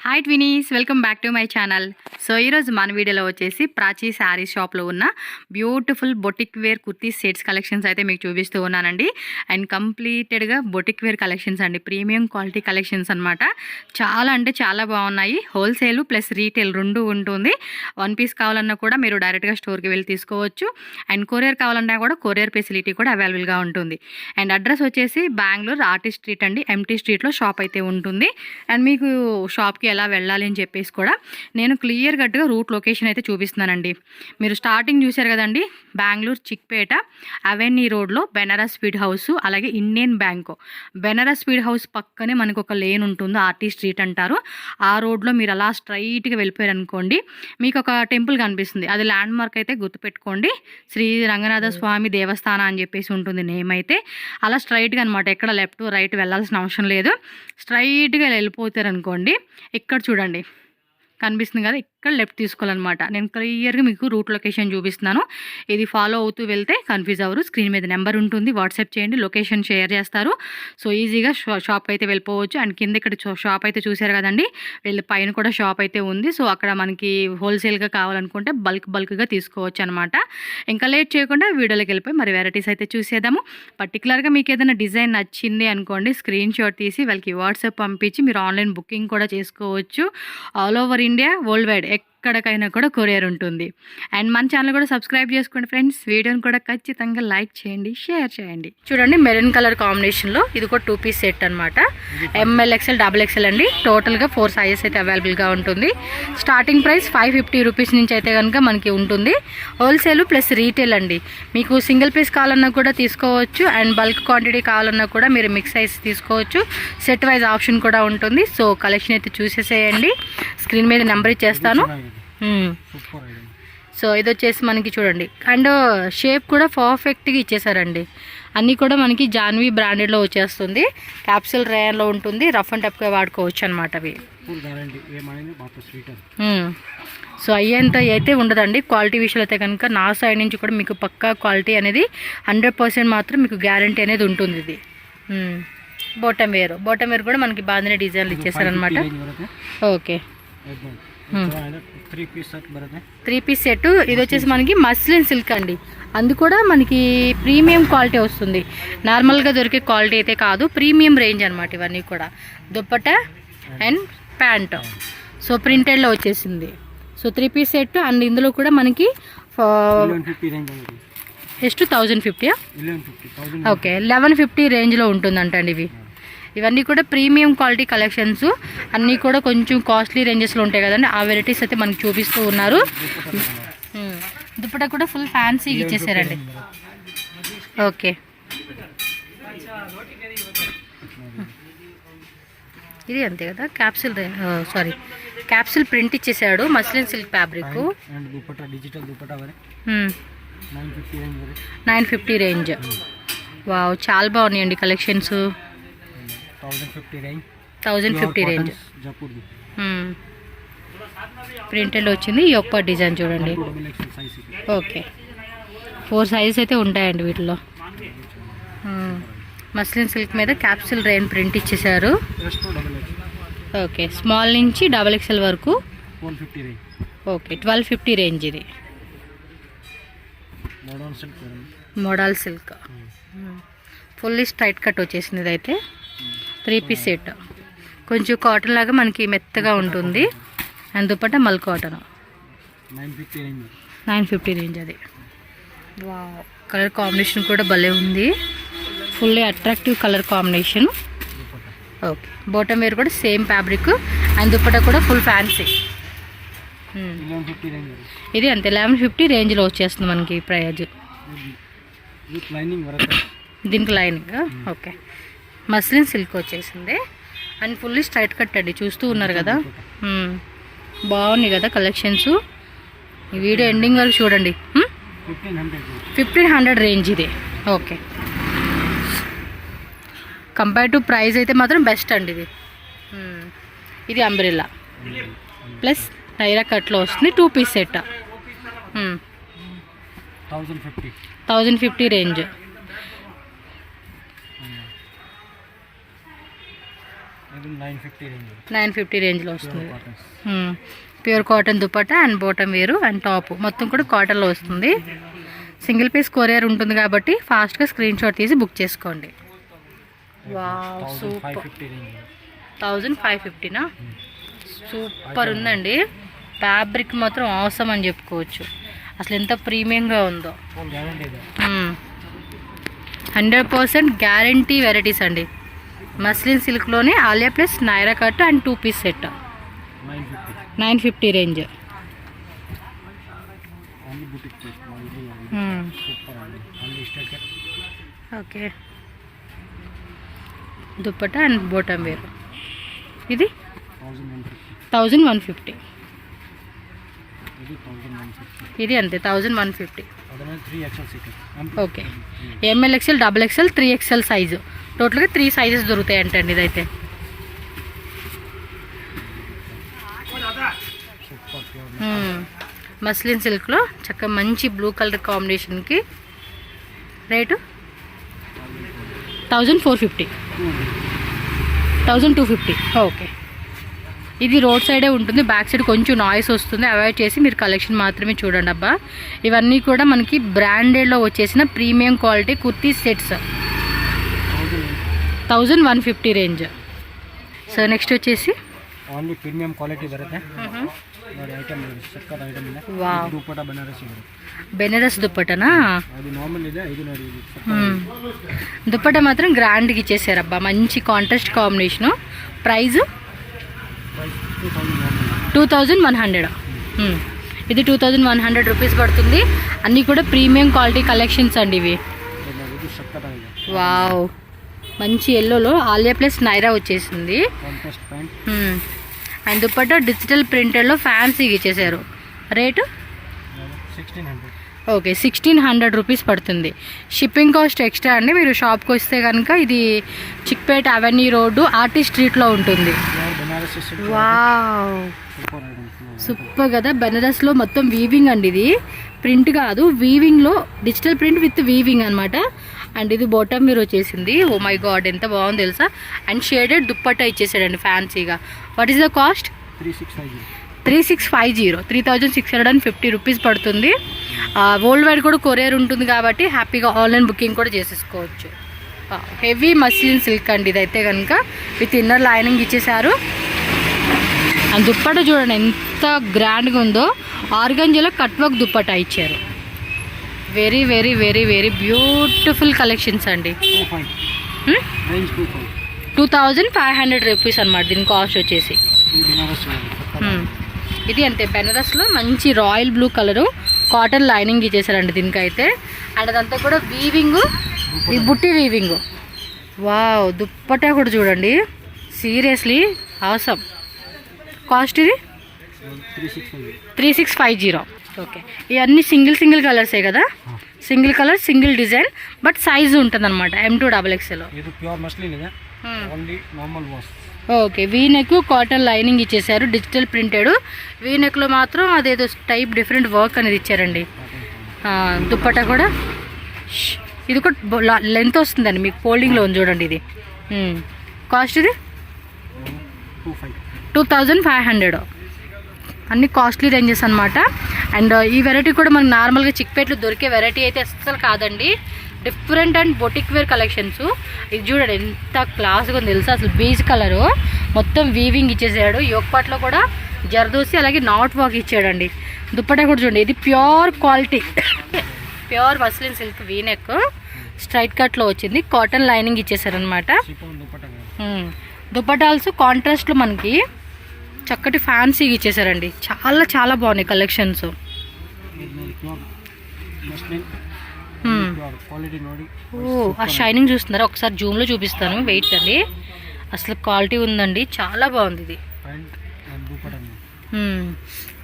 Hi twinnies, welcome back to my channel. So ఈరోజు మన వీడియోలో వచ్చేసి ప్రాచీ శారీ షాప్లో ఉన్న beautiful boutique wear kurti sets collections అయితే మీకు చూపిస్తూ ఉన్నానండి. అండ్ కంప్లీటెడ్గా బొటిక్ వేర్ కలెక్షన్స్ అండి, ప్రీమియం క్వాలిటీ కలెక్షన్స్ అనమాట. చాలా అంటే చాలా బాగున్నాయి. హోల్సేల్ ప్లస్ రీటైల్ రెండు ఉంటుంది. వన్ పీస్ కావాలన్నా కూడా మీరు డైరెక్ట్గా స్టోర్కి వెళ్ళి తీసుకోవచ్చు. అండ్ కొరియర్ కావాలన్నా కూడా కొరియర్ ఫెసిలిటీ కూడా అవైలబుల్గా ఉంటుంది. అండ్ అడ్రస్ వచ్చేసి బెంగళూరు ఆర్టిస్ట్ స్ట్రీట్ అండి, ఎంటీ స్ట్రీట్లో షాప్ అయితే ఉంటుంది. అండ్ మీకు షాప్కి ఎలా వెళ్ళాలి అని చెప్పేసి కూడా నేను క్లియర్ కట్గా రూట్ లొకేషన్ అయితే చూపిస్తున్నానండి. మీరు స్టార్టింగ్ చూశారు కదండి, బెంగళూరు చిక్పేట అవెన్యూ రోడ్లో బెనారస్ స్పీడ్ హౌస్, అలాగే Indian bank. Banaras speed house పక్కనే మనకు ఒక లేన్ ఉంటుంది, ఆర్టిస్ట్ స్ట్రీట్ అంటారు. ఆ రోడ్లో మీరు అలా స్ట్రైట్గా వెళ్ళిపోయారు అనుకోండి, మీకు ఒక టెంపుల్ కనిపిస్తుంది. అది ల్యాండ్ మార్క్ అయితే గుర్తుపెట్టుకోండి, శ్రీ రంగనాథ స్వామి దేవస్థానం అని చెప్పేసి ఉంటుంది నేమ్ అయితే. అలా స్ట్రైట్గా అనమాట, ఎక్కడ లెఫ్ట్ రైట్ వెళ్ళాల్సిన అవసరం లేదు. స్ట్రైట్గా వెళ్ళిపోతారు అనుకోండి, ఇక్కడ చూడండి కనిపిస్తుంది కదా, ఇక్కడ లెఫ్ట్ తీసుకోవాలన్నమాట. నేను క్లియర్గా మీకు రూట్ లొకేషన్ చూపిస్తున్నాను. ఇది ఫాలో అవుతూ వెళ్తే కన్ఫ్యూజ్ అవ్వరు. స్క్రీన్ మీద నెంబర్ ఉంటుంది, వాట్సాప్ చేయండి, లొకేషన్ షేర్ చేస్తారు. సో ఈజీగా షాప్ అయితే వెళ్ళిపోవచ్చు. అండ్ కింద ఇక్కడ షాప్ అయితే చూశారు కదండి, వెళ్ళి పైన కూడా షాప్ అయితే ఉంది. సో అక్కడ మనకి హోల్సేల్గా కావాలనుకుంటే బల్క్గా తీసుకోవచ్చు అనమాట. ఇంకా లేట్ చేయకుండా వీడియోలోకి వెళ్ళిపోయి మరి వెరైటీస్ అయితే చూసేద్దాము. పర్టికులర్గా మీకు ఏదైనా డిజైన్ నచ్చింది అనుకోండి, స్క్రీన్ షాట్ తీసి వాళ్ళకి వాట్సాప్ పంపించి మీరు ఆన్లైన్ బుకింగ్ కూడా చేసుకోవచ్చు. All over India, world wide ఎక్కడికైనా కూడా కొరియర్ ఉంటుంది. అండ్ మన ఛానల్ కూడా సబ్స్క్రైబ్ చేసుకోండి ఫ్రెండ్స్. వీడియోని కూడా ఖచ్చితంగా లైక్ చేయండి, షేర్ చేయండి. చూడండి మెరూన్ కలర్ కాంబినేషన్లో ఇది ఒక 2 పీస్ సెట్ అనమాట. ఎంఎల్ ఎక్స్ఎల్ డబుల్ ఎక్స్ఎల్ అండి. టోటల్గా 4 సైజెస్ అయితే అవైలబుల్గా ఉంటుంది. స్టార్టింగ్ ప్రైస్ 550 రూపీస్ నుంచి అయితే కనుక మనకి ఉంటుంది. హోల్సేల్ ప్లస్ రీటైల్ అండి. మీకు సింగిల్ పీస్ కావాలన్నా కూడా తీసుకోవచ్చు, అండ్ బల్క్ క్వాంటిటీ కావాలన్నా కూడా మీరు మిక్స్ సైజ్ తీసుకోవచ్చు. సెట్ వైజ్ ఆప్షన్ కూడా ఉంటుంది. సో కలెక్షన్ అయితే చూసేసేయండి. స్క్రీన్ మీద నెంబర్ ఇచ్చేస్తాను. సో ఇది వచ్చేసి మనకి చూడండి, అండ్ షేప్ కూడా పర్ఫెక్ట్గా ఇచ్చేసారండి. అన్నీ కూడా మనకి జాన్వీ బ్రాండెడ్లో వచ్చేస్తుంది. క్యాప్సూల్ రేయన్లో ఉంటుంది. రఫ్ అండ్ టఫ్గా వాడుకోవచ్చు అనమాట అవి. సో అయ్యేంత అయితే ఉండదండి. క్వాలిటీ విషయాలు అయితే కనుక నా సైడ్ నుంచి కూడా మీకు పక్కా క్వాలిటీ అనేది 100% మాత్రం మీకు గ్యారంటీ అనేది ఉంటుంది. ఇది బాటమ్ వేర్ కూడా మనకి బాగానే డిజైన్లు ఇచ్చేసారనమాట. Okay, 3 piece set. ఇది వచ్చేసి మనకి మస్లిన్ సిల్క్ అండి. అది కూడా మనకి ప్రీమియం క్వాలిటీ వస్తుంది. నార్మల్గా దొరికే క్వాలిటీ అయితే కాదు, ప్రీమియం రేంజ్ అనమాట ఇవన్నీ కూడా. Dupatta and pant. సో ప్రింటెడ్లో వచ్చేసింది. So 3 piece set. అండ్ ఇందులో కూడా మనకి ಎಷ್ಟು 1050? ఓకే, 1150 రేంజ్లో ఉంటుందంట అండి ఇవి. ఇవన్నీ కూడా ప్రీమియం క్వాలిటీ కలెక్షన్స్. అన్నీ కూడా కొంచెం కాస్ట్లీ రేంజెస్లో ఉంటాయి కదండి, ఆ వెరైటీస్ అయితే మనకు చూపిస్తూ ఉన్నారు. దుప్పట కూడా ఫుల్ ఫ్యాన్సీగా ఇచ్చేసారండి. ఓకే, ఇది అంతే కదా, క్యాప్సూల్ ప్రింట్ ఇచ్చేసాడు. Muslin silk fabric. 950 range. Wow, చాలా బాగున్నాయండి కలెక్షన్స్. 1050 రేంజ్ ప్రింటెడ్ వచ్చింది. ఈ ఒక్క డిజైన్ చూడండి. ఓకే, 4 సైజెస్ అయితే ఉంటాయండి వీటిలో. మస్లిన్ సిల్క్ మీద క్యాప్సూల్ రేన్ ప్రింట్ ఇచ్చేసారు. ఓకే, స్మాల్ నుంచి XXL వరకు. Okay, 1250 range. ఇది model silk fully straight cut వచ్చేసింది. ఇది అయితే 3 పీస్ సెట్. కొంచెం కాటన్ లాగా మనకి మెత్తగా ఉంటుంది. And dupatta mul cotton. 950 range అది. వావ్, కలర్ కాంబినేషన్ కూడా భలే ఉంది. Fully attractive colour combination. Okay, bottom wear కూడా సేమ్ ఫ్యాబ్రిక్. అండ్ దుప్పట కూడా ఫుల్ ఫ్యాన్సీ. ఇది అంతే 1150 రేంజ్లో వచ్చేస్తుంది మనకి ప్రైజ్. దీనికి లైనింగ్. ఓకే, మస్లిన్ సిల్క్ వచ్చేసింది. అండ్ ఫుల్లీ స్ట్రైట్ కట్ అండి, చూస్తూ ఉన్నారు కదా. బాగున్నాయి కదా కలెక్షన్స్. ఈ వీడియో ఎండింగ్ వరకు చూడండి. 1500 రేంజ్ ఇది. ఓకే, కంపేర్ టు ప్రైస్ అయితే మాత్రం బెస్ట్ అండి ఇది. ఇది అంబ్రెల్లా ప్లస్ నైరా కట్లో వస్తుంది. 2 పీస్ సెట్. 1050 రేంజ్. 950 రేంజ్లో వస్తుంది. Pure cotton dupatta and bottom వేరు అండ్ టాప్ మొత్తం కూడా కాటన్లో వస్తుంది. సింగిల్ పీస్ కొరియర్ ఉంటుంది కాబట్టి ఫాస్ట్గా స్క్రీన్ షాట్ తీసి బుక్ చేసుకోండి. Wow super. 1550నా? సూపర్ ఉందండి. ఫ్యాబ్రిక్ మాత్రం అవసరం అని చెప్పుకోవచ్చు. అసలు ఎంత ప్రీమియంగా ఉందో. 100% గ్యారంటీ వెరైటీస్ అండి. మస్లిన్ సిల్క్లోనే Alia plus Naira cut and 2 piece set 950 range. Okay dupatta and bottom wear. ఇది 1150. ఇది అంతే 1150. Okay M L XL, double XL, 3XL size. టోటల్గా 3 సైజెస్ దొరుకుతాయి అంటండి ఇదైతే. మస్లిన్ సిల్క్లో చక్కగా మంచి బ్లూ కలర్ కాంబినేషన్కి రేటు 1450, 1250. ఓకే ఇది రోడ్ సైడే ఉంటుంది. బ్యాక్ సైడ్ కొంచెం నాయిస్ వస్తుంది, అవాయిడ్ చేసి మీరు కలెక్షన్ మాత్రమే చూడండి అబ్బా. ఇవన్నీ కూడా మనకి బ్రాండెడ్లో వచ్చేసిన premium quality kurti sets 1150 range. So next వచ్చేసి ఓన్లీ ప్రీమియం క్వాలిటీ బರುತ್ತೆ. బెనారస్ దుప్పటనా? అది నార్మల్ ಇದೆ, ఇది దుప్పట మాత్రం గ్రాండ్గా ఇచ్చేసారు అబ్బా. మంచి కాంట్రాస్ట్ కాంబినేషను. ప్రైస్ 2100. ఇది 2100 రూపీస్ పడుతుంది. అన్నీ కూడా ప్రీమియం క్వాలిటీ కలెక్షన్స్ అండి ఇవి. వావ్ మంచి ఎల్లోలో ఆలియా ప్లస్ నైరా వచ్చేసింది. అండ్ దుప్పట్టా డిజిటల్ ప్రింటెడ్లో ఫ్యాన్సీగా ఇచ్చేసారు. రేటు 1600. ఓకే 1600 రూపీస్ పడుతుంది. షిప్పింగ్ కాస్ట్ ఎక్స్ట్రా అండి. మీరు షాప్కి వస్తే కనుక ఇది చిక్పేట అవెన్యూ రోడ్డు ఆర్టిస్ట్ స్ట్రీట్లో ఉంటుంది. వావ్ సూపర్ కదా. బెనారస్లో మొత్తం వీవింగ్ అండి. ఇది ప్రింట్ కాదు, వీవింగ్లో డిజిటల్ ప్రింట్ విత్ వీవింగ్ అనమాట. అండ్ ఇది బాటమ్ మీరు వచ్చేసింది. ఓ మై గాడ్ ఎంత బాగుంది తెలుసా. అండ్ షేడెడ్ దుప్పట్టా ఇచ్చేసాడండి ఫ్యాన్సీగా. What is the cost? 3650, 3650 rupees పడుతుంది. వరల్డ్ వైడ్ కూడా కొరియర్ ఉంటుంది కాబట్టి హ్యాపీగా ఆన్లైన్ బుకింగ్ కూడా చేసేసుకోవచ్చు. హెవీ మస్లిన్ సిల్క్ అండి ఇదైతే కనుక విత్ ఇన్నర్ లైనింగ్ ఇచ్చేసారు. అండ్ దుప్పట్టా చూడండి ఎంత గ్రాండ్గా ఉందో. ఆర్గంజాలో కట్ వర్క్ దుప్పట్టా ఇచ్చారు. Very very very very beautiful collections అండి. 2500 రూపీస్ అనమాట దీని కాస్ట్ వచ్చేసి. ఇది అంతే బెనారస్లో మంచి royal blue colour cotton lining ఇచ్చేసారండి దీనికైతే. అండ్ అదంతా కూడా వీవింగ్, ఈ బుట్టి వీవింగ్. వావ్ దుప్పట్టా కూడా చూడండి సీరియస్లీ ఆసమ్. కాస్ట్ ఇది 3650. ఓకే ఇవన్నీ సింగిల్ కలర్సే కదా. Single colour single design but size ఉంటుంది అనమాట. M2 XXL. Okay V neck cotton lining ఇచ్చేసారు. డిజిటల్ ప్రింటెడ్ వీ నెక్లో మాత్రం అదేదో టైప్ డిఫరెంట్ వర్క్ అనేది ఇచ్చారండి. దుప్పట్టా కూడా ఇది కూడా లెంత్ వస్తుందండి మీకు. ఫోల్డింగ్లో ఉంది చూడండి ఇది. కాస్ట్ ఇది 2500. అన్ని కాస్ట్లీ రేంజెస్ అనమాట. అండ్ ఈ వెరైటీ కూడా మనకు నార్మల్గా చిక్పేట్లో దొరికే వెరైటీ అయితే అస్సలు కాదండి. Different and boutique wear collections. ఇది చూడండి ఎంత క్లాస్గా ఉంది తెలుసా. అసలు బీజ్ కలరు మొత్తం వీవింగ్ ఇచ్చేసాడు. యోగపాట్లో కూడా జర్దోసి అలాగే నాట్ వాక్ ఇచ్చాడండి. దుప్పట్టా కూడా చూడండి ఇది pure quality pure muslin silk V neck straight కట్లో వచ్చింది. కాటన్ లైనింగ్ ఇచ్చేసారనమాట. దుప్పట్టా ఆల్సో కాంట్రాస్ట్లో మనకి చక్కటి ఫ్యాన్సీగా ఇచ్చేసారండి. చాలా చాలా బాగున్నాయి కలెక్షన్స్. ఆ షైనింగ్ చూస్తున్నారా ఒకసారి జూమ్లో చూపిస్తాను. వెయిట్ అండి అసలు క్వాలిటీ ఉందండి. చాలా బాగుంది ఇది.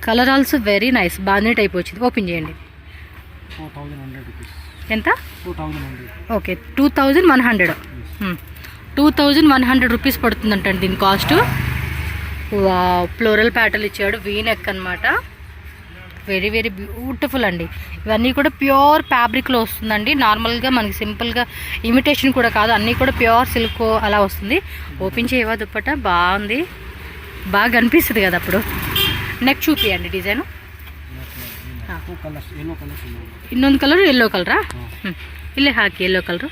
Colour also very nice. బాగానే టైప్ వచ్చింది. ఓపెన్ చేయండి. ఎంత? ఓకే 2100. 2100 రూపీస్ పడుతుందంటండి దీని కాస్ట్. ఫ్లోరల్ ప్యాటర్న్ ఇచ్చాడు. వీ నెక్ అనమాట. వెరీ వెరీ బ్యూటిఫుల్ అండి. ఇవన్నీ కూడా ప్యూర్ ఫ్యాబ్రిక్లో వస్తుందండి. నార్మల్గా మనకి సింపుల్గా ఇమిటేషన్ కూడా కాదు, అన్నీ కూడా ప్యూర్ సిల్క్ అలా వస్తుంది. ఓపెన్ చేయవా దుప్పట? బాగుంది, బాగా అనిపిస్తుంది కదా అప్పుడు. నెక్ చూపియండి design. Two colours yellow colours ಇನ್ನೊಂದು కలర్ ఎల్లో కలరా? ఇల్లే హాకి ఎల్లో కలరు.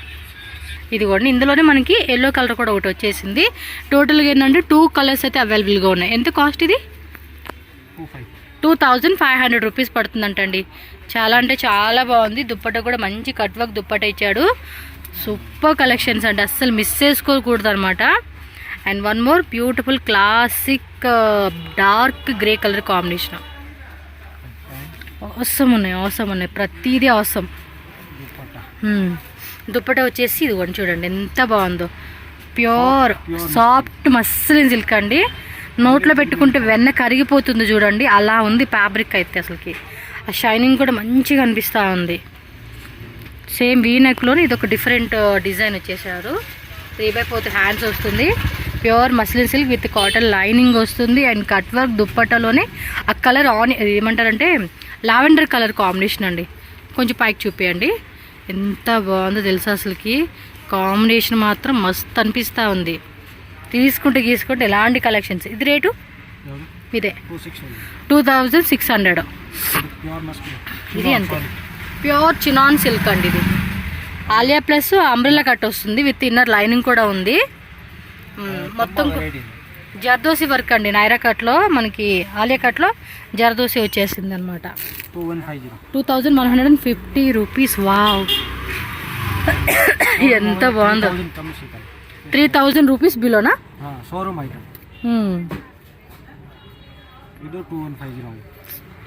ఇది కూడా ఇందులోనే మనకి ఎల్లో కలర్ కూడా ఒకటి వచ్చేసింది. టోటల్గా ఏంటంటే 2 కలర్స్ అయితే అవైలబుల్గా ఉన్నాయి. ఎంత కాస్ట్ ఇది? 2500 రూపీస్ పడుతుందంటండి. చాలా అంటే చాలా బాగుంది. దుప్పట కూడా మంచి కట్ వర్క్ దుప్పట ఇచ్చాడు. సూపర్ కలెక్షన్స్ అండి, అస్సలు మిస్ చేసుకోకూడదు అనమాట. And one more beautiful classic dark grey colour combination. అవసరం ఉన్నాయి ప్రతిదీ అవసరం. దుప్పట వచ్చేసి ఇదిగోండి చూడండి ఎంత బాగుందో. ప్యూర్ సాఫ్ట్ మస్లిన్ సిల్క్ అండి. నోట్లో పెట్టుకుంటే వెన్న కరిగిపోతుంది చూడండి, అలా ఉంది ఫ్యాబ్రిక్ అయితే. అసలుకి ఆ షైనింగ్ కూడా మంచిగా అనిపిస్తూ ఉంది. సేమ్ వీ నెక్లోనే ఇది ఒక డిఫరెంట్ డిజైన్ వచ్చేసారు. 3/4 హ్యాండ్స్ వస్తుంది. Pure muslin silk with cotton lining వస్తుంది. అండ్ కట్ వర్క్ దుప్పట్టలోనే ఆ కలర్ ఏమంటారంటే లావెండర్ కలర్ కాంబినేషన్ అండి. కొంచెం పైకి చూపించండి, ఎంత బాగుందో తెలుసా అసలుకి. కాంబినేషన్ మాత్రం మస్తు అనిపిస్తూ ఉంది. తీసుకుంటే ఎలాంటి కలెక్షన్స్. ఇది రేటు ఇదే 2600. ఇది అంతే ప్యూర్ చినాన్ సిల్క్ అండి. ఇది ఆలియా ప్లస్ అంబ్రెల్లా కట్ వస్తుంది, విత్ ఇన్నర్ లైనింగ్ కూడా ఉంది. మొత్తం జర్దోసి వర్క్ అండి. నైరా కట్లో మనకి ఆలియా కట్లో జర్దోసి వచ్చేసింది అనమాట. 2150 రూపీస్. వావ్, ఎంత బాగుందో. 3000 రూపీస్ బిలోనా?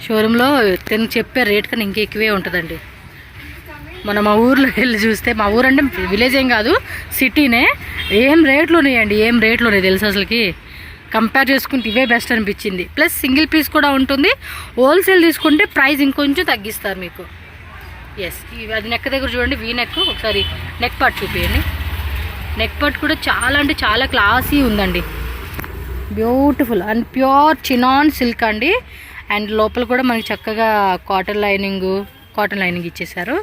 షోరూంలో తను చెప్పే రేట్ కన్నా ఇంకా ఎక్కువే ఉంటుందండి. మనం మా ఊర్లో వెళ్ళి చూస్తే, మా ఊరు అంటే విలేజ్ ఏం కాదు, సిటీనే, ఏం రేట్లు ఉన్నాయి తెలుసు అసలుకి. కంపేర్ చేసుకుంటే ఇవే బెస్ట్ అనిపించింది. ప్లస్ సింగిల్ పీస్ కూడా ఉంటుంది. హోల్సేల్ తీసుకుంటే ప్రైస్ ఇంకొంచెం తగ్గిస్తారు మీకు. ఎస్, అది నెక్ దగ్గర చూడండి, వీ నెక్. ఒకసారి నెక్ పార్ట్ చూపించండి. నెక్ పార్ట్ కూడా చాలా అంటే చాలా క్లాసీ ఉందండి. Beautiful and pure chinon silk అండి. అండ్ లోపల కూడా మనకి చక్కగా కాటన్ లైనింగ్ ఇచ్చేసారు.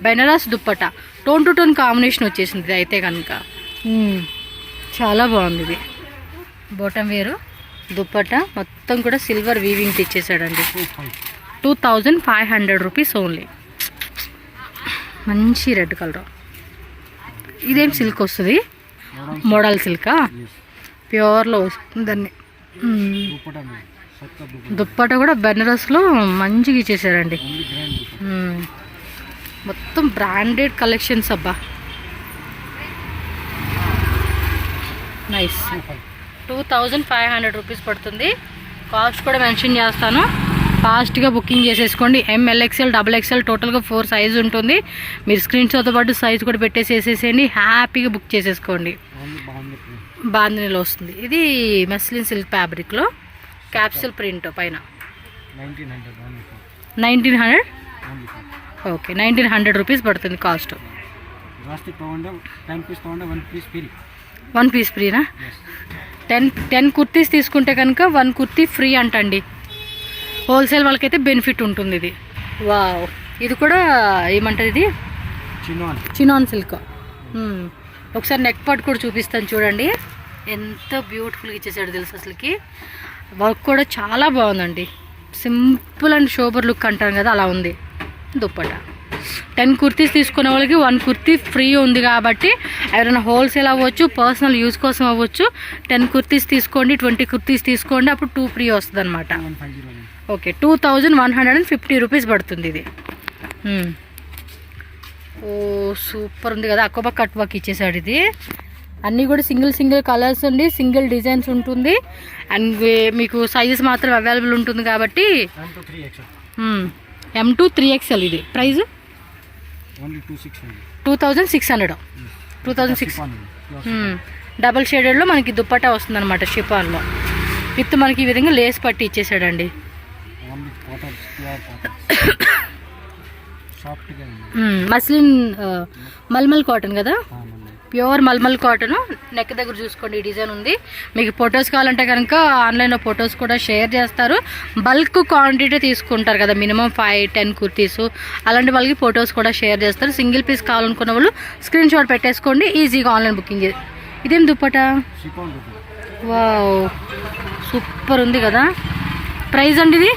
Banaras dupatta tone to tone combination వచ్చేసింది. ఇది అయితే కనుక చాలా బాగుంది. ఇది బాటమ్ వేరు దుప్పట మొత్తం కూడా సిల్వర్ వీవింగ్ ఇచ్చేసాడండి. 2500 rupees only. మంచి రెడ్ కలర్. ఇదేం సిల్క్ వస్తుంది? మోడల్ సిల్కా? ప్యూర్లో వస్తుందండి. దుప్పట కూడా బెనారస్లో మంచిగా ఇచ్చేసారండి. మొత్తం బ్రాండెడ్ కలెక్షన్స్ అబ్బా. నైస్. 2500 రూపీస్ పడుతుంది. కాస్ట్ కూడా మెన్షన్ చేస్తాను, ఫాస్ట్గా బుకింగ్ చేసేసుకోండి. MLXL XXL టోటల్గా 4 సైజు ఉంటుంది. మీరు స్క్రీన్ షాట్తో పాటు సైజ్ కూడా పెట్టేసేసేయండి, హ్యాపీగా బుక్ చేసేసుకోండి. బాందినీలో వస్తుంది. ఇది మస్లిన్ సిల్క్ ఫ్యాబ్రిక్లో క్యాప్సూల్ ప్రింట్ పైన 1900. ఓకే, 1900 రూపీస్ పడుతుంది కాస్ట్. 1 పీస్ ఫ్రీనా? 10 కుర్తీస్ తీసుకుంటే కనుక 1 కుర్తీ ఫ్రీ అంటండి. హోల్సేల్ వాళ్ళకైతే బెనిఫిట్ ఉంటుంది ఇది. వావ్, ఇది కూడా ఏమంటారు, ఇది చినాన్ సిల్క్. ఒకసారి నెక్ పార్ట్ కూడా చూపిస్తాను చూడండి, ఎంత బ్యూటిఫుల్గా ఇచ్చేసాడు తెలుసు అసలుకి. వర్క్ కూడా చాలా బాగుందండి. సింపుల్ అండ్ షోబర్ లుక్ అంటాం కదా, అలా ఉంది దుప్పట. 10 కుర్తీస్ తీసుకునే వాళ్ళకి 1 కుర్తీ ఫ్రీ ఉంది కాబట్టి ఎవరైనా హోల్సేల్ అవ్వచ్చు, పర్సనల్ యూజ్ కోసం అవ్వచ్చు. 10 కుర్తీస్ తీసుకోండి, 20 కుర్తీస్ తీసుకోండి, అప్పుడు 2 ఫ్రీ వస్తుంది అనమాట. ఓకే, 2150 రూపీస్ పడుతుంది ఇది. ఓ సూపర్ ఉంది కదా, అకోబా కట్ వర్క్ ఇచ్చేసాడు. ఇది అన్నీ కూడా సింగిల్ కలర్స్ అండి, సింగిల్ డిజైన్స్ ఉంటుంది. అండ్ మీకు సైజెస్ మాత్రం అవైలబుల్ ఉంటుంది కాబట్టి M to 3XL. ఇది ప్రైస్ 2600. 2600. డబల్ షేడెడ్లో మనకి దుప్పటా వస్తుంది అనమాట, షిఫాన్లో విత్ మనకి ఈ విధంగా లేస్ పట్టి ఇచ్చేసాడండి. మస్లిన్ మల్మల్ కాటన్ కదా, ప్యూర్ మల్మల్ కాటన్. నెక్ దగ్గర చూసుకోండి ఈ డిజైన్ ఉంది. మీకు ఫొటోస్ కావాలంటే కనుక ఆన్లైన్లో ఫొటోస్ కూడా షేర్ చేస్తారు. బల్క్ క్వాంటిటీ తీసుకుంటారు కదా, మినిమం 5-10 కుర్తీస్, అలాంటి వాళ్ళకి ఫొటోస్ కూడా షేర్ చేస్తారు. సింగిల్ పీస్ కావాలనుకున్న వాళ్ళు స్క్రీన్ షాట్ పెట్టేసుకోండి, ఈజీగా ఆన్లైన్ బుకింగ్. ఇదేం దుప్పట, వావ్ సూపర్ ఉంది కదా. ప్రైస్ అండి ఇది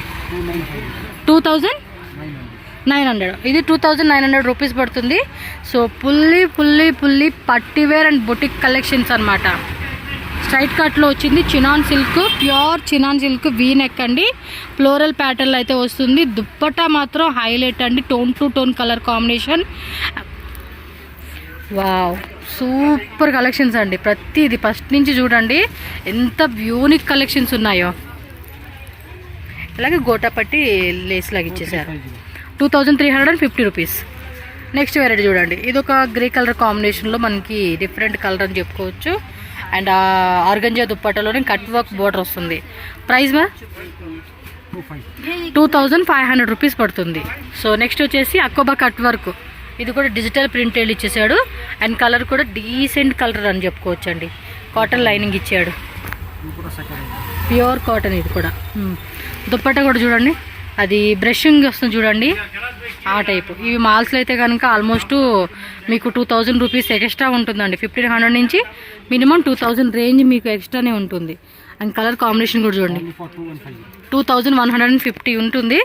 2900. ఇది 2900 రూపీస్ పడుతుంది. So fully party wear and boutique collections అనమాట. స్ట్రైట్ కట్లో వచ్చింది, chinon silk, pure chinon silk, V neck అండి, ఫ్లోరల్ ప్యాటర్న్ అయితే వస్తుంది. దుప్పటా మాత్రం హైలైట్ అండి, tone to tone colour combination. Wow super collections అండి. ప్రతిది ఫస్ట్ నుంచి చూడండి ఎంత యూనిక్ కలెక్షన్స్ ఉన్నాయో. అలాగే గోటాపట్టి లేస్ లాగా ఇచ్చేసారు. 2350 రూపీస్. నెక్స్ట్ వెరైటీ చూడండి, ఇది ఒక గ్రే కలర్ కాంబినేషన్లో మనకి డిఫరెంట్ కలర్ అని చెప్పుకోవచ్చు. అండ్ ఆర్గంజా దుప్పట్టలోనే కట్ వర్క్ బోర్డర్ వస్తుంది. ప్రైస్ మా 2500 రూపీస్ పడుతుంది. సో నెక్స్ట్ వచ్చేసి అకోబా కట్ వర్క్. ఇది కూడా డిజిటల్ ప్రింట్ ఇచ్చేసాడు. అండ్ కలర్ కూడా డీసెంట్ కలర్ అని చెప్పుకోవచ్చు అండి. కాటన్ లైనింగ్ ఇచ్చాడు, ప్యూర్ కాటన్. ఇది కూడా దుప్పట్టా కూడా చూడండి, అది బ్రషింగ్ వస్తుంది చూడండి, ఆ టైపు. ఇవి మాల్స్లో అయితే కనుక ఆల్మోస్ట్ మీకు 2000 రూపీస్ ఎక్స్ట్రా ఉంటుందండి. 1500 నుంచి మినిమం 2000 రేంజ్ మీకు ఎక్స్ట్రానే ఉంటుంది. అండ్ కలర్ కాంబినేషన్ కూడా చూడండి, 2150 ఉంటుంది.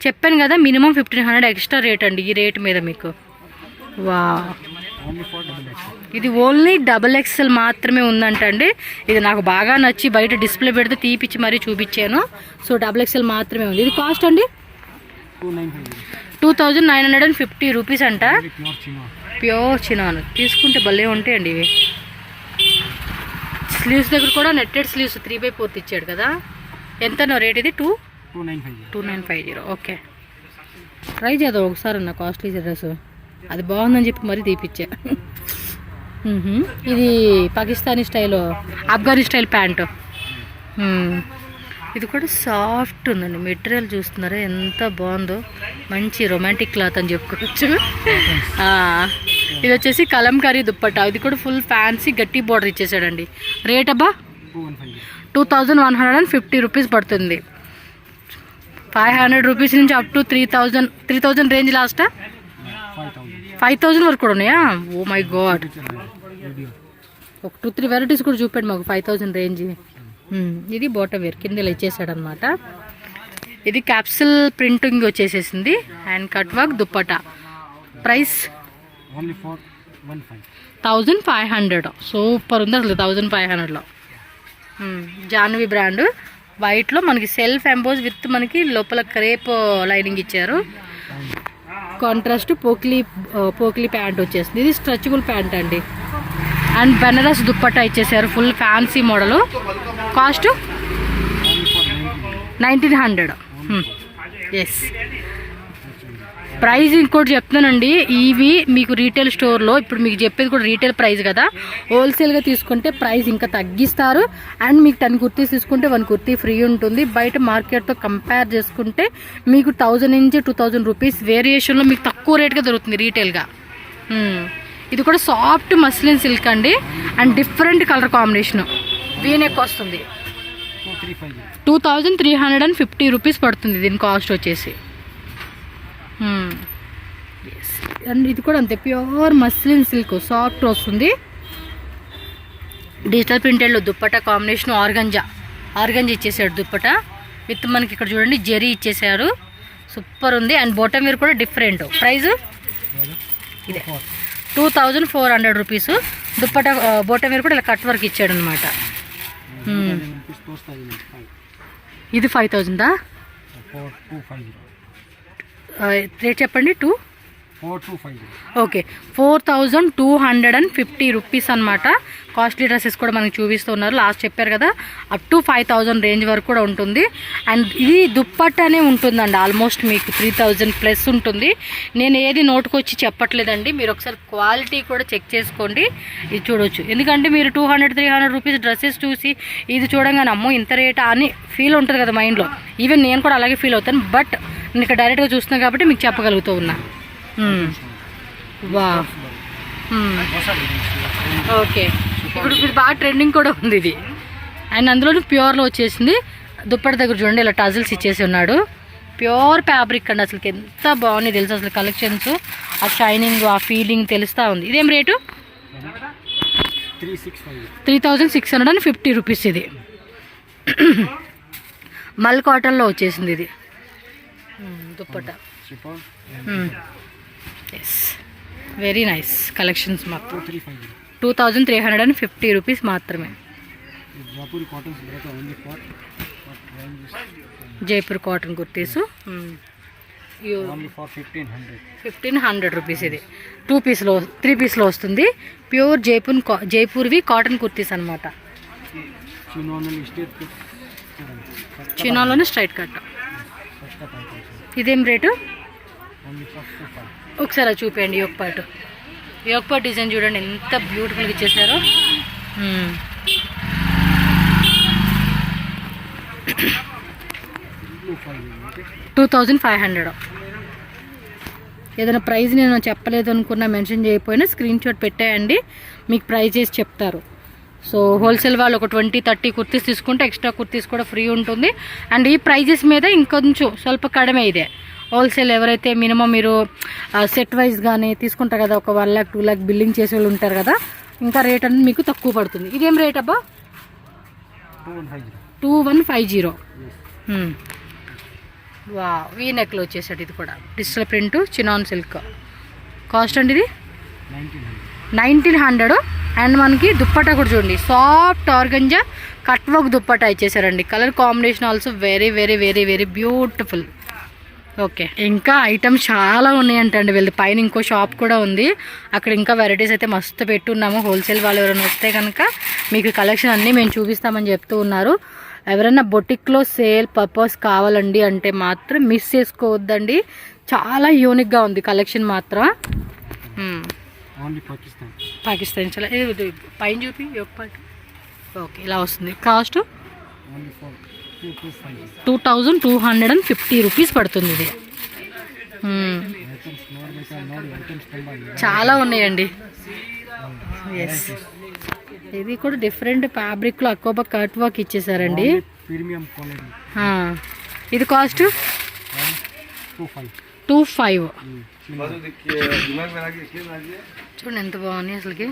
చెప్పాను కదా మినిమం 1500 ఎక్స్ట్రా రేట్ అండి ఈ రేట్ మీద మీకు. వా ఇది ఓన్లీ XXL మాత్రమే ఉందంట అండి. ఇది నాకు బాగా నచ్చి బయట డిస్ప్లే పెడితే తీపిచ్చి మరీ చూపించాను. సో XXL మాత్రమే ఉంది. ఇది కాస్ట్ అండి 2950 రూపీస్ అంట. ప్యూర్ చినాన్ తీసుకుంటే భలే ఉంటాయండి ఇవి. స్లీవ్స్ దగ్గర కూడా నెట్టెడ్ స్లీవ్స్ 3/4 ఇచ్చాడు కదా. ఎంతనో రేట్ ఇది 2950. ఓకే, ట్రై చేద్దాం ఒకసారి అన్న కాస్ట్లీ డ్రెస్. అది బాగుందని చెప్పి మరీ తీపిచ్చా. ఇది Pakistani style, Afghani style pant. ఇది కూడా సాఫ్ట్ ఉందండి. మెటీరియల్ చూస్తున్నారా ఎంత బాగుందో, మంచి రొమాంటిక్ క్లాత్ అని చెప్పుకోవచ్చు. ఇది వచ్చేసి కలంకారీ దుప్పట్టా. ఇది కూడా ఫుల్ ఫ్యాన్సీ గట్టి బార్డర్ ఇచ్చేసాడండి. రేట్ అబ్బా 2150 రూపీస్ పడుతుంది. 500 రూపీస్ నుంచి అప్ టు 3000 రేంజ్ లాస్టా 5000 వరకు కూడా ఉన్నాయా? ఓ మై గాడ్, ఒక 2-3 వెరైటీస్ కూడా చూపెట్టి మాకు 5000 రేంజ్. ఇది బాటమ్ వేర్ కింద ఇలా ఇచ్చేసాడు అనమాట. ఇది క్యాప్సిల్ ప్రింటింగ్ వచ్చేసేసింది and cut work dupatta. Price 1500. Super ఉంది అసలు 1500లో. జాన్వి బ్రాండ్ వైట్లో మనకి సెల్ఫ్ ఎంబోజ్ విత్ మనకి లోపల క్రేప్ లైనింగ్ ఇచ్చారు. కాంట్రాస్ట్ పోక్లీ ప్యాంట్ వచ్చేసింది. ఇది స్ట్రెచబుల్ ప్యాంట్ అండి. అండ్ బెనారస్ దుప్పట్టా ఇచ్చేసారు, full fancy model. Cost 1900. Yes, price ఇంకోటి చెప్తానండి. ఇవి మీకు రీటైల్ స్టోర్లో ఇప్పుడు మీకు చెప్పేది కూడా రీటైల్ ప్రైస్ కదా. హోల్సేల్గా తీసుకుంటే ప్రైస్ ఇంకా తగ్గిస్తారు. అండ్ మీకు 10 కుర్తీస్ తీసుకుంటే 1 కుర్తీ ఫ్రీ ఉంటుంది. బయట మార్కెట్తో కంపేర్ చేసుకుంటే మీకు 1000 నుంచి 2000 రూపీస్ వేరియేషన్లో మీకు తక్కువ రేట్గా దొరుకుతుంది రీటైల్గా. ఇది కూడా సాఫ్ట్ మస్లిన్ సిల్క్ అండి. And different colour combination, V-neck వస్తుంది. 2350 రూపీస్ పడుతుంది దీని కాస్ట్ వచ్చేసి. అండ్ ఇది కూడా అంతే, ప్యూర్ మస్లిన్ సిల్క్ సాఫ్ట్ వస్తుంది. డిజిటల్ ప్రింటెడ్లో దుప్పటా కాంబినేషన్ ఆర్గంజా ఇచ్చేసాడు దుప్పటా విత్ మనకి ఇక్కడ చూడండి జెరీ ఇచ్చేసారు. సూపర్ ఉంది. అండ్ బాటమ్ వేర్ కూడా డిఫరెంట్. ప్రైస్ ఇదే 2400 రూపీస్. దుప్పటా బాటమ్ వేర్ కూడా ఇలా కట్ వర్క్ ఇచ్చాడు అనమాట. ఇది 5000. రేట్ చెప్పండి. 4250. ఓకే, 4250 రూపీస్ అనమాట. కాస్ట్లీ డ్రెస్సెస్ కూడా మనకి చూపిస్తున్నారు. లాస్ట్ చెప్పారు కదా అప్ టు 5000 రేంజ్ వరకు కూడా ఉంటుంది. అండ్ ఇది దుప్పట్టానే ఉంటుందండి, ఆల్మోస్ట్ మీకు 3000 ప్లస్ ఉంటుంది. నేను ఏది నోటుకొచ్చి చెప్పట్లేదండి, మీరు ఒకసారి క్వాలిటీ కూడా చెక్ చేసుకోండి. ఇది చూడొచ్చు, ఎందుకంటే మీరు 200-300 రూపీస్ డ్రెస్సెస్ చూసి ఇది చూడంగానే అమ్మో ఇంత రేటా అని ఫీల్ ఉంటుంది కదా మైండ్లో. ఈవెన్ నేను కూడా అలాగే ఫీల్ అవుతాను. బట్ నేను ఇక్కడ డైరెక్ట్గా చూస్తున్నాను కాబట్టి మీకు చెప్పగలుగుతూ ఉన్నా. వా ಹೊಸ ಡಿಸೈನ್ಸ್ ఓకే, ఇప్పుడు ఇది బాగా ట్రెండింగ్ కూడా ఉంది ఇది. అండ్ అందులో ప్యూర్లో వచ్చేసింది. దుప్పటి దగ్గర చూడండి ఇలా టజిల్స్ ఇచ్చేసి ఉన్నాడు. ప్యూర్ ఫ్యాబ్రిక్ అండి, అసలు ఎంత బాగుంది తెలుసు. అసలు కలెక్షన్స్, ఆ షైనింగ్, ఆ ఫీలింగ్ తెలుస్తూ ఉంది. ఇదేం రేటు? 3650 రూపీస్. ఇది మల్ కాటన్లో వచ్చేసింది ఇది dupatta. Yes, very nice collections. మాకు 2350 రూపీస్ మాత్రమే. Jaipur cotton kurtis 1500 rupees. ఇది 2 పీస్లో 3 పీస్లో వస్తుంది. ప్యూర్ జైపూర్వి కాటన్ కుర్తీస్ అనమాట. చినాలోనే స్ట్రైట్ కట్. ఇదేం రేటు? ఒకసారి అది చూపించండి. యోగపాటు డిజైన్ చూడండి ఎంత బ్యూటిఫుల్గా ఇచ్చేసారో. 2500. ఏదైనా ప్రైస్ నేను చెప్పలేదు అనుకున్నా, మెన్షన్ చేయకపోయినా స్క్రీన్ షాట్ పెట్టేయండి, మీకు ప్రైస్ చేసి చెప్తారు. సో హోల్సేల్ వాళ్ళు ఒక 20-30 కుర్తీస్ తీసుకుంటే ఎక్స్ట్రా కుర్తీస్ కూడా ఫ్రీ ఉంటుంది. అండ్ ఈ ప్రైజెస్ మీద ఇంకొంచెం స్వల్ప కడమే. ఇదే హోల్సేల్ ఎవరైతే మినిమం మీరు సెట్ వైజ్ కానీ తీసుకుంటారు కదా, ఒక 1 lakh 2 lakh బిల్లింగ్ చేసే వాళ్ళు ఉంటారు కదా, ఇంకా రేట్ అనేది మీకు తక్కువ పడుతుంది. ఇదేం రేట్ అబ్బా? 2150. వా, వీ నెక్లో వచ్చేసాడు. ఇది కూడా digital print chinon silk. Cost అండి ఇది 1900. అండ్ మనకి దుప్పట్టా కూడా చూడండి, soft organza cut work dupatta ఇచ్చేసారండి. Colour combination also very very very very beautiful. Okay, ఇంకా ఐటమ్స్ చాలా ఉన్నాయంటండి. వీళ్ళది పైన ఇంకో షాప్ కూడా ఉంది, అక్కడ ఇంకా వెరైటీస్ అయితే మస్తు పెట్టున్నాము. హోల్సేల్ వాళ్ళు ఎవరైనా వస్తే కనుక మీకు కలెక్షన్ అన్నీ మేము చూపిస్తామని చెప్తూ ఉన్నారు. ఎవరైనా బొటిక్లో సేల్ పర్పస్ కావాలండి అంటే మాత్రం మిస్ చేసుకోవద్దండి. చాలా యూనిక్గా ఉంది కలెక్షన్ మాత్రం. పాకిస్తాన్ చాలా ఇది పైన చూపి ఒకపాటు. ఓకే, ఇలా వస్తుంది. కాస్ట్ 2250 రూపీస్ పడుతుంది. ఇది చాలా ఉన్నాయండి. ఎస్, ఇది కూడా డిఫరెంట్ ఫ్యాబ్రిక్లో అకోబా కట్ వర్క్ ఇచ్చేసారండి. ఇది కాస్ట్ 25. చూడండి ఎంత బాగున్నాయి అసలుకి.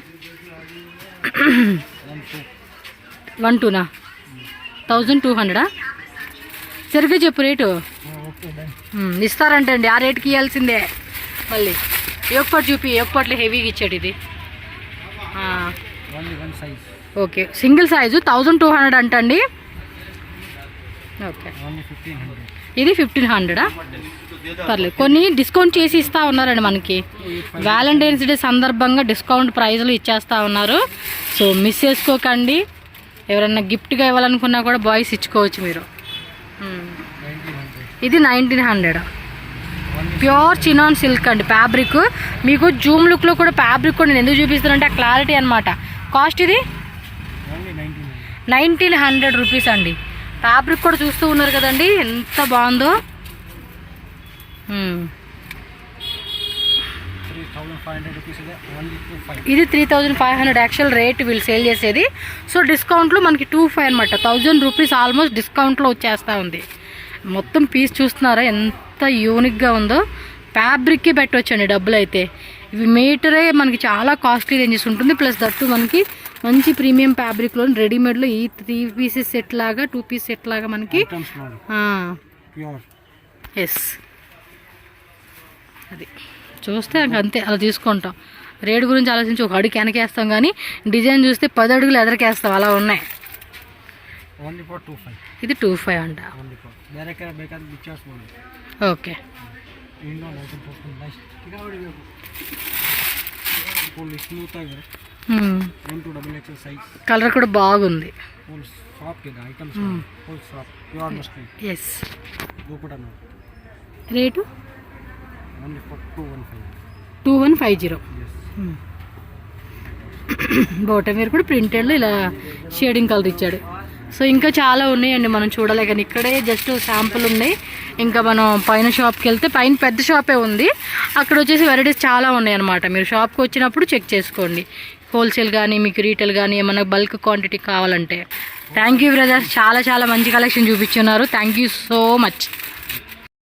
1200 1200 సరిగ్గా చెప్పు రేటు. ఇస్తారంటే అండి, ఆ రేటుకి ఇవ్వాల్సిందే. మళ్ళీ ఏకపాటు చూపి, ఏకపాట్లు హెవీగా ఇచ్చాడు ఇది. ఓకే, సింగిల్ సైజు 1200 అంటండి. ఓకే, ఇది 1500. పర్లేదు, కొన్ని డిస్కౌంట్ చేసి ఇస్తూ ఉన్నారండి మనకి. వ్యాలంటైన్స్ డే సందర్భంగా డిస్కౌంట్ ప్రైజులు ఇచ్చేస్తూ ఉన్నారు. సో మిస్ చేసుకోకండి. ఎవరన్నా గిఫ్ట్గా ఇవ్వాలనుకున్నా కూడా బాయ్స్ ఇచ్చుకోవచ్చు మీరు. ఇది 1900. ప్యూర్ చినాన్ సిల్క్ అండి ఫ్యాబ్రిక్. మీకు జూమ్ లుక్లో కూడా ఫ్యాబ్రిక్ కూడా నేను ఎందుకు చూపిస్తానంటే ఆ క్లారిటీ అనమాట. కాస్ట్ ఇది 1900 రూపీస్ అండి. ఫ్యాబ్రిక్ కూడా చూస్తూ ఉన్నారు కదండి ఎంత బాగుందో. ఇది 3500 యాక్చువల్ రేట్ వీళ్ళు సేల్ చేసేది. సో డిస్కౌంట్లో మనకి 25 అనమాట. 1000 రూపీస్ ఆల్మోస్ట్ డిస్కౌంట్లో వచ్చేస్తూ ఉంది. మొత్తం పీస్ చూస్తున్నారా ఎంత యూనిక్గా ఉందో. ఫ్యాబ్రిక్కి పెట్టవచ్చండి డబ్బులు అయితే. ఇవి మీటరే మనకి చాలా కాస్ట్లీ రేంజెస్ ఉంటుంది. ప్లస్ దట్టు మనకి మంచి ప్రీమియం ఫ్యాబ్రిక్లో రెడీమేడ్లో ఈ 3 పీసెస్ సెట్ లాగా 2 పీస్ సెట్ లాగా మనకి. ఎస్, అది చూస్తే అంతే అలా తీసుకుంటాం. రేటు గురించి ఆలోచించి ఒక అడుగు వెనకేస్తాం, కానీ డిజైన్ చూస్తే 10 అడుగులు ఎదరికేస్తాం. అలా ఉన్నాయి. ఇది 25 అంట. ఓకే, కలర్ కూడా బాగుంది. Yes, rate 2150. బోటం వేర్ కూడా ప్రింటెడ్లో ఇలా షేడింగ్ కలర్ ఇచ్చాడు. సో ఇంకా చాలా ఉన్నాయండి మనం చూడలే, కానీ ఇక్కడే జస్ట్ శాంపుల్ ఉన్నాయి. ఇంకా మనం పైన షాప్కి వెళ్తే పైన పెద్ద షాపే ఉంది, అక్కడ వచ్చేసి వెరైటీస్ చాలా ఉన్నాయి అనమాట. మీరు షాప్కి వచ్చినప్పుడు చెక్ చేసుకోండి, హోల్సేల్ కానీ మీకు రీటైల్ కానీ ఏమైనా బల్క్ క్వాంటిటీ కావాలంటే. థ్యాంక్ యూ బ్రదర్, చాలా చాలా మంచి కలెక్షన్ చూపించున్నారు. Thank you so much.